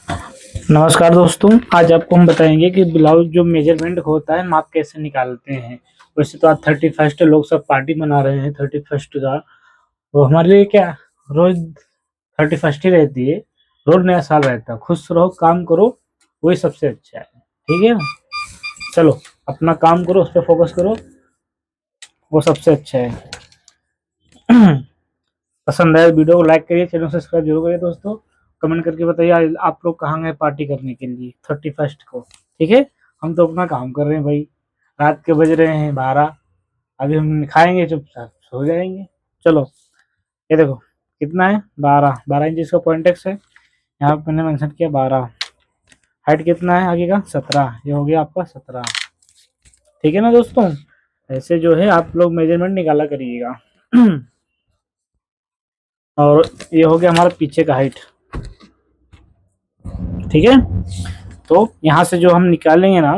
नमस्कार दोस्तों, आज आपको हम बताएंगे कि ब्लाउज जो मेजरमेंट होता है माप कैसे निकालते हैं। वैसे तो आज 31st है, लोग सब पार्टी मना रहे हैं 31st का। तो हमारे लिए क्या, रोज 31st ही रहती है, रोज नया साल रहता है। खुश रहो, काम करो, वही सबसे अच्छा है। ठीक है ना? चलो अपना काम करो, उस पर फोकस करो, वो सबसे अच्छा है। पसंद आए वीडियो को लाइक करिए, चैनल सब्सक्राइब जरूर करिए दोस्तों। कमेंट करके बताइए आप लोग कहाँ गए पार्टी करने के लिए 31st को। ठीक है, हम तो अपना काम कर रहे हैं भाई। रात के बज रहे हैं 12, अभी हम खाएंगे, चुपचाप सो जाएंगे। चलो, ये देखो कितना है, 12 इंच इसका पॉइंट एक्स है। यहाँ पे मैंने मेंशन किया 12। हाइट कितना है आगे का, 17। ये हो गया आपका 17। ठीक है ना दोस्तों? ऐसे जो है आप लोग मेजरमेंट निकाला करिएगा। और ये हो गया हमारा पीछे का हाइट। ठीक है, तो यहाँ से जो हम निकालेंगे ना,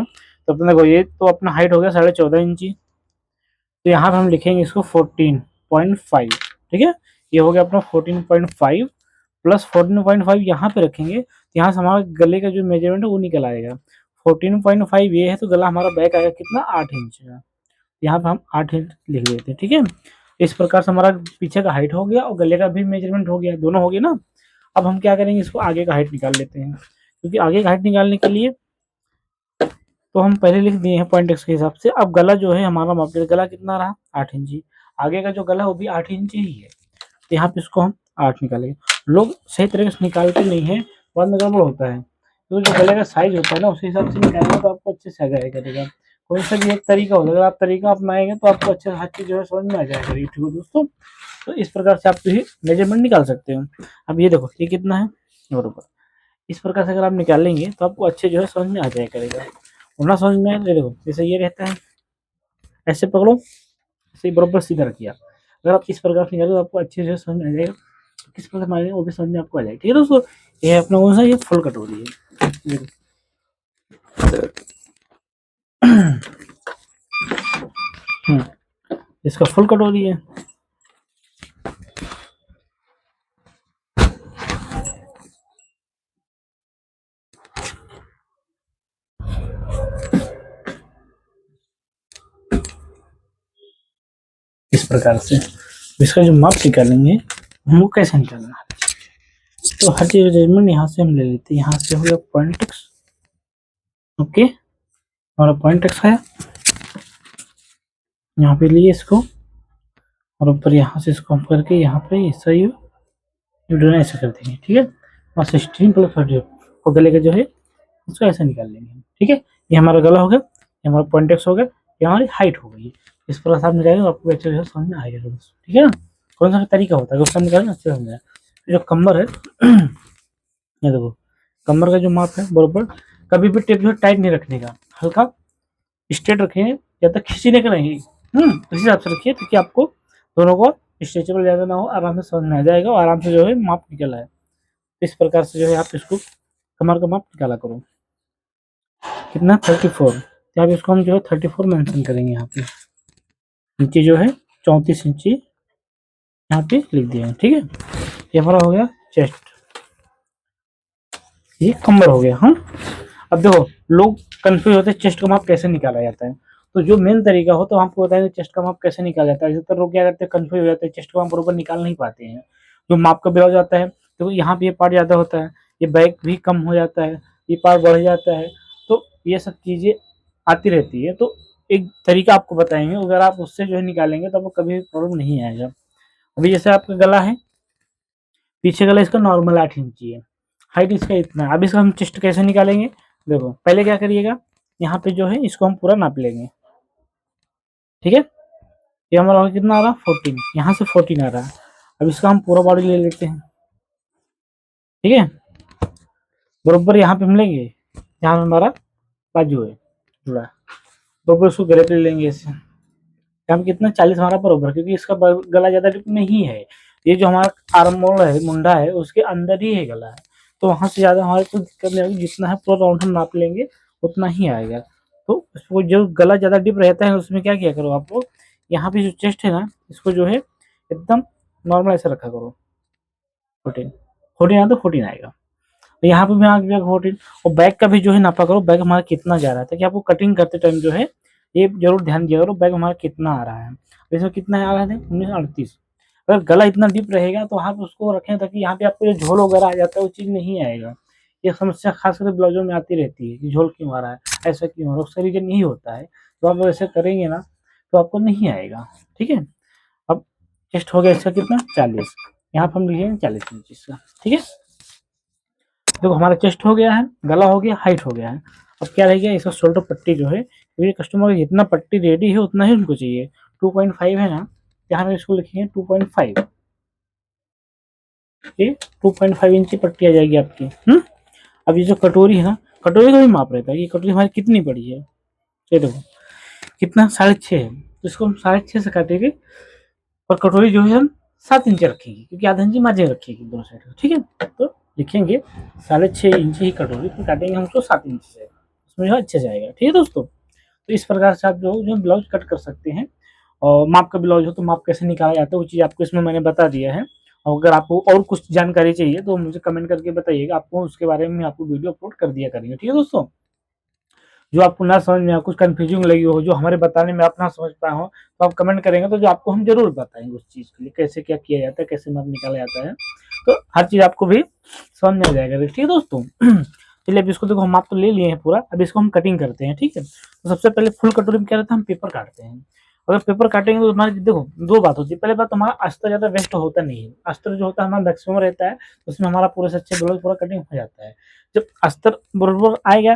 तो अपने को ये तो अपना हाइट हो गया 14.5 इंची। तो यहाँ पे हम लिखेंगे इसको 14.5। ठीक है, ये हो गया अपना 14.5 प्लस 14.5 यहाँ पे रखेंगे, तो यहाँ से हमारा गले का जो मेजरमेंट है वो निकल आएगा। 14.5 ये है, तो गला हमारा बैक आएगा कितना, 8 इंच का। यहाँ पे हम 8 इंच लिख देते हैं। ठीक है, इस प्रकार से हमारा पीछे का हाइट हो गया और गले का भी मेजरमेंट हो गया, दोनों हो गए ना। अब हम क्या करेंगे, इसको आगे का हाइट निकाल लेते हैं, क्योंकि आगे का हाइट निकालने के लिए तो हम पहले लिख दिए हैं पॉइंट एक्स के हिसाब से। अब गला जो है हमारा माप लिया, गला कितना रहा, 8 इंची। आगे का जो गला वो भी 8 इंची ही है, तो यहाँ पे इसको हम 8 निकालेंगे। लोग सही तरीके से निकालते नहीं है, बाद में गड़बड़ होता है। तो जो गले का साइज होता है ना, उस हिसाब से निकालेंगे तो आपको अच्छे से आ जाया करेगा। कोई सा भी एक तरीका होगा, अगर आप तरीका अपनाएंगे तो आपको अच्छे से हर चीज जो है समझ में आ जाया करेगी। ठीक है दोस्तों, तो इस प्रकार से आप भी मेजरमेंट निकाल सकते हो। अब ये देखो ये कितना है, बरोबर। इस प्रकार से अगर आप निकालेंगे तो आपको अच्छे जो है समझ में आ जाया करेगा। वरना समझ में आए, देखो जैसे ये रहता है, ऐसे पकड़ो, ऐसे बरोबर सीधा रखिए। अगर आप इस प्रकार से निकालो तो आपको अच्छे से समझ में आ जाएगा, किस प्रकार मारेंगे वो भी समझ में आपको आ जाएगा। ठीक है दोस्तों, ये है अपना कौन सा, ये फुल कटोरी है। इसका फुल कटोरी है। इस प्रकार से इसका जो माप निकालेंगे हमको कैसे निकालना है, तो हर चीज मेजरमेंट यहाँ से हम ले लेते हैं। यहाँ से हो गया पॉइंट एक्स। ओके, हमारा पॉइंट एक्स है, यहाँ पे लिए इसको, और ऊपर यहाँ से इसको हम करके यहाँ पे ऐसा ही ऐसा कर देंगे। ठीक है, और 16 प्लस 30 और गले का जो है इसको ऐसे निकाल लेंगे। ठीक है, ये हमारा गला हो गया, ये हमारा पॉइंट एक्स हो गया, ये हमारी हाइट हो गई। इस प्रकार से आप निकालेंगे तो आपको अच्छे से समझ में आएगा दोस्तों। ठीक है ना, कौन सा तरीका होता है उसका निकालना अच्छे से समझ आएगा। जो कमर है, ये देखो कमर का जो माप है बरोबर, कभी भी टेप जो है टाइट नहीं रखने का, हल्का स्ट्रेट रखेंगे, या तक खींचने का नहीं। उस हिसाब से रखिए ताकि आपको दोनों को स्ट्रेचेबल ज़्यादा ना हो, आराम से समझ में आ जाएगा और आराम से जो है माप निकल आए। इस प्रकार से जो है आप इसको कमर का माप निकाला करो। कितना, 34। तो अब इसको हम जो है 34 मेंशन करेंगे। यहाँ पे नीचे जो है 34 इंची यहाँ पे लिख दिया। ठीक है, ये हमारा हो गया चेस्ट, ये कमर हो गया। हाँ, अब देखो लोग कंफ्यूज होते हैं चेस्ट का माप कैसे निकाला जाता है। तो जो मेन तरीका हो तो आपको बताएंगे चेस्ट का माप कैसे निकाला जाता है। ज्यादातर लोग क्या करते हैं, कंफ्यूज हो जाते हैं, चेस्ट का माप बरोबर निकाल नहीं पाते हैं। जो माप का ब्लाउज आता है तो यहाँ पे ये पार्ट ज्यादा होता है, ये बैक भी कम हो जाता है, ये पार्ट बढ़ जाता है, तो ये सब चीजें आती रहती है। तो एक तरीका आपको बताएंगे, अगर आप उससे जो है निकालेंगे तो आपको कभी भी प्रॉब्लम नहीं आएगा। अभी जैसे आपका गला है, पीछे गला इसका नॉर्मल 8 इंची है, हाइट इसका इतना है। अब इसका हम चेस्ट कैसे निकालेंगे, देखो पहले क्या करिएगा, यहाँ पे जो है इसको हम पूरा नाप लेंगे। ठीक है, ये हमारा कितना आ रहा, 14, यहाँ से 14 आ रहा है। अब इसका हम पूरा बॉडी ले लेते हैं। ठीक है, बरोबर यहाँ पे हम लेंगे, यहाँ हमारा बाजू है जुड़ा, बरोबर उसको गले पे ले लेंगे ऐसे। हम कितना, 40 हमारा बरोबर, क्योंकि इसका गला ज्यादा डिप नहीं है। ये जो हमारा आर्म मोल है, मुंडा है, उसके अंदर ही है गला है, तो वहां से ज्यादा हमारे को दिक्कत नहीं होगी। जितना है पूरा राउंड हम नाप लेंगे उतना ही आएगा। तो उसको जो गला ज्यादा डिप रहता है उसमें क्या किया करो आप लोग, यहाँ पे जो चेस्ट है ना, इसको जो है एकदम नॉर्मल ऐसे रखा करो। 14 14 आया तो 14 आएगा। तो यहाँ पे भी आ गया 14। और बैक का भी जो है नापा करो, बैक हमारा कितना जा रहा है, ताकि आपको कटिंग करते टाइम जो है ये जरूर ध्यान दिया करो बैक हमारा कितना आ रहा है। इसमें कितना आ रहा है 1938। अगर गला इतना डीप रहेगा तो आप उसको रखें ताकि यहाँ पे आपको जो झोल वगैरह आ जाता है वो चीज़ नहीं आएगा। ये समस्या खास करके ब्लाउजों में आती रहती है कि झोल क्यों आ रहा है, ऐसा क्यों हो रहा है, उसका रीजन यही होता है। तो आप ऐसे करेंगे ना तो आपको नहीं आएगा। ठीक है, अब चेस्ट हो गया इसका कितना 40, यहाँ पर हम लिखेंगे 40 इंच इसका। ठीक है, देखो हमारा चेस्ट हो गया है, गला हो गया, हाइट हो गया है। अब क्या रह गया इसका शोल्डर पट्टी जो है, क्योंकि कस्टमर जितना पट्टी रेडी है उतना ही उनको चाहिए। 2.5 है ना, यहाँ पे इसको लिखेंगे 2.5। ये 2.5 इंच की पट्टी आ जाएगी आपकी। अब ये जो कटोरी है ना, कटोरी का भी माप रहता है, ये कटोरी हमारी कितनी बड़ी है, ये देखो कितना 6.5 है, तो इसको हम 6.5 से काटेंगे और कटोरी जो है हम 7 इंच रखेंगे, क्योंकि आधा इंच मार्जिन रखेगी दोनों साइड। ठीक है, तो लिखेंगे 6.5 इंच ही कटोरी, तो काटेंगे हम उसको 7 इंच से, उसमें जो अच्छे जाएगा। ठीक है दोस्तों, तो इस प्रकार से आप जो ब्लाउज कट कर सकते हैं। और माप का ब्लाउज हो तो माप कैसे निकाला जाता है वो चीज़ आपको इसमें मैंने बता दिया है। और अगर आपको और कुछ जानकारी चाहिए तो मुझे कमेंट करके बताइएगा, आपको उसके बारे में आपको वीडियो अपलोड कर दिया करेंगे। ठीक है दोस्तों, जो आपको ना समझ में, कुछ कंफ्यूजिंग लगी हो, जो हमारे बताने में आप ना समझ पाए हो, तो आप कमेंट करेंगे तो जो आपको हम जरूर बताएंगे उस चीज़ के लिए कैसे क्या किया जाता है, कैसे माप निकाला जाता है। तो हर चीज़ आपको भी समझ में आ जाएगा। ठीक है दोस्तों, चलिए अब इसको देखो हम माप तो ले लिए हैं पूरा, अब इसको हम कटिंग करते हैं। ठीक है, तो सबसे पहले फुल कटोरी में क्या रहता है, हम पेपर काटते हैं। अगर पेपर काटेंगे तो हमारी देखो दो बात होती है। पहले बात, हमारा अस्तर ज़्यादा वेस्ट होता नहीं है। अस्तर जो होता है हमारा मैक्सिमम रहता है, उसमें हमारा पूरे से अच्छे ब्लाउज पूरा कटिंग हो जाता है। जब अस्तर बराबर आएगा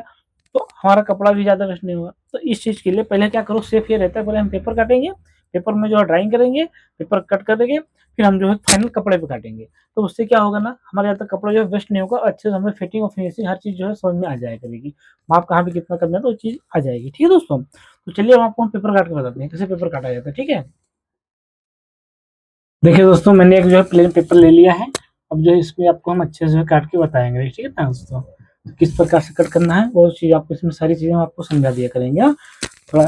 तो हमारा कपड़ा भी ज़्यादा वेस्ट नहीं होगा। तो इस चीज़ के लिए पहले क्या करो, सेफ ये रहता है, पहले हम पेपर काटेंगे, पेपर में जो है ड्राइंग करेंगे, पेपर कट करेंगे, फिर हम जो है फाइनल कपड़े पे काटेंगे। तो उससे क्या होगा ना, हमारे यहाँ तक कपड़ा जो है वेस्ट नहीं होगा, अच्छे से हमें फिटिंग और फिनिशिंग हर चीज़ जो है समझ में आ जाया करेगी। माप कहाँ पे कितना करना है तो वो चीज़ आ जाएगी। ठीक है दोस्तों, तो चलिए हम आपको पेपर काट के बताते हैं कैसे पेपर काटा जाता है। ठीक है, देखिए दोस्तों मैंने एक जो है प्लेन पेपर ले लिया है। अब जो है इसमें आपको हम अच्छे से काट के बताएंगे। ठीक है ना दोस्तों, तो किस प्रकार से कट करना है वो चीज़ आपको इसमें सारी चीज़ें हम आपको समझा दिया करेंगे। थोड़ा